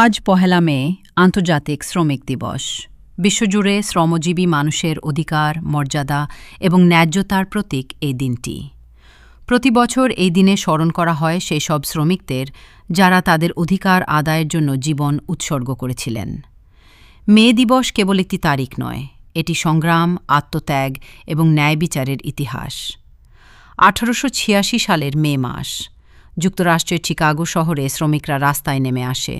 আজ পহেলা মে আন্তর্জাতিক শ্রমিক দিবস। বিশ্বজুড়ে শ্রমজীবী মানুষের অধিকার, মর্যাদা এবং ন্যায্যতার প্রতীক এই দিনটি। প্রতি বছর এই দিনে স্মরণ করা হয় সেই সব শ্রমিকদের যারা তাদের অধিকার আদায়ের জন্য জীবন উৎসর্গ করেছিলেন। মে দিবস কেবল একটি তারিখ নয়, এটি সংগ্রাম, আত্মত্যাগ এবং ন্যায় বিচারের ইতিহাস। 1886 সালের মে মাস, যুক্তরাষ্ট্রের চিকাগো শহরে শ্রমিকরা রাস্তায় নেমে আসে।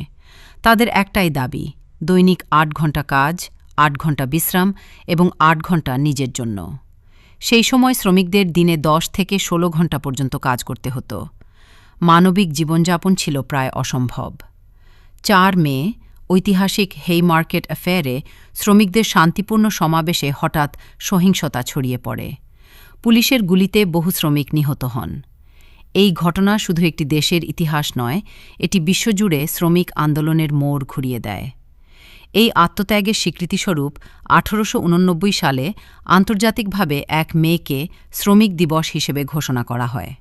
তাদের একটাই দাবি, দৈনিক 8 ঘণ্টা কাজ, 8 ঘণ্টা বিশ্রাম এবং 8 ঘণ্টা নিজের জন্য। সেই সময় শ্রমিকদের দিনে 10 থেকে 16 ঘণ্টা পর্যন্ত কাজ করতে হতো। মানবিক জীবনযাপন ছিল প্রায় অসম্ভব। 4 মে ঐতিহাসিক হেইমার্কেট অ্যাফেয়ারে শ্রমিকদের শান্তিপূর্ণ সমাবেশে হঠাৎ সহিংসতা ছড়িয়ে পড়ে। পুলিশের গুলিতে বহু শ্রমিক নিহত হন। এই ঘটনা শুধু একটি দেশের ইতিহাস নয়, এটি বিশ্বজুড়ে শ্রমিক আন্দোলনের মোড় ঘুরিয়ে দেয়। এই আত্মত্যাগের স্বীকৃতিস্বরূপ 1889 সালে আন্তর্জাতিকভাবে 1 মেকে শ্রমিক দিবস হিসেবে ঘোষণা করা হয়।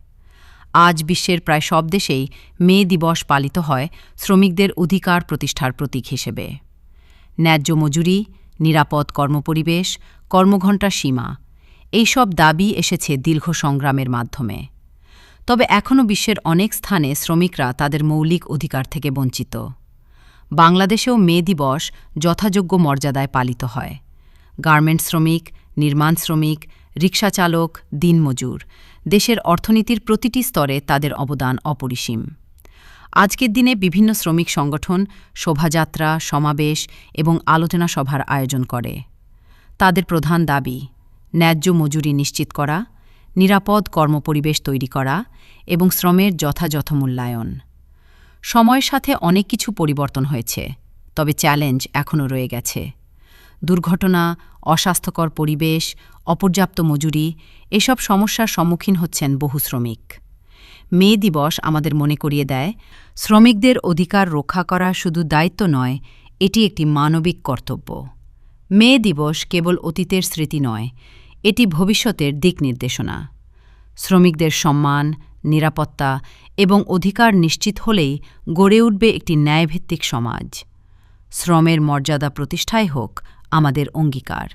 আজ বিশ্বের প্রায় সব দেশেই মে দিবস পালিত হয় শ্রমিকদের অধিকার প্রতিষ্ঠার প্রতীক হিসেবে। ন্যায্য মজুরি, নিরাপদ কর্মপরিবেশ, কর্মঘণ্টার সীমা, এইসব দাবি এসেছে দীর্ঘ সংগ্রামের মাধ্যমে। তবে এখনও বিশ্বের অনেক স্থানে শ্রমিকরা তাদের মৌলিক অধিকার থেকে বঞ্চিত। বাংলাদেশেও মে দিবস যথাযোগ্য মর্যাদায় পালিত হয়। গার্মেন্টস শ্রমিক, নির্মাণ শ্রমিক, রিকশা চালক, দিনমজুর, দেশের অর্থনীতির প্রতিটি স্তরে তাদের অবদান অপরিসীম। আজকের দিনে বিভিন্ন শ্রমিক সংগঠন শোভাযাত্রা, সমাবেশ এবং আলোচনা সভার আয়োজন করে। তাদের প্রধান দাবি, ন্যায্য মজুরি নিশ্চিত করা, নিরাপদ কর্মপরিবেশ তৈরি করা এবং শ্রমের যথাযথ মূল্যায়ন। সময়ের সাথে অনেক কিছু পরিবর্তন হয়েছে, তবে চ্যালেঞ্জ এখনও রয়ে গেছে। দুর্ঘটনা, অস্বাস্থ্যকর পরিবেশ, অপর্যাপ্ত মজুরি, এসব সমস্যার সম্মুখীন হচ্ছেন বহু শ্রমিক। মে দিবস আমাদের মনে করিয়ে দেয়, শ্রমিকদের অধিকার রক্ষা করা শুধু দায়িত্ব নয়, এটি একটি মানবিক কর্তব্য। মে দিবস কেবল অতীতের স্মৃতি নয়, এটি ভবিষ্যতের দিক নির্দেশনা। শ্রমিকদের সম্মান, নিরাপত্তা এবং অধিকার নিশ্চিত হলেই গড়ে উঠবে একটি ন্যায়ভিত্তিক সমাজ। শ্রমের মর্যাদা প্রতিষ্ঠাই হোক আমাদের অঙ্গীকার।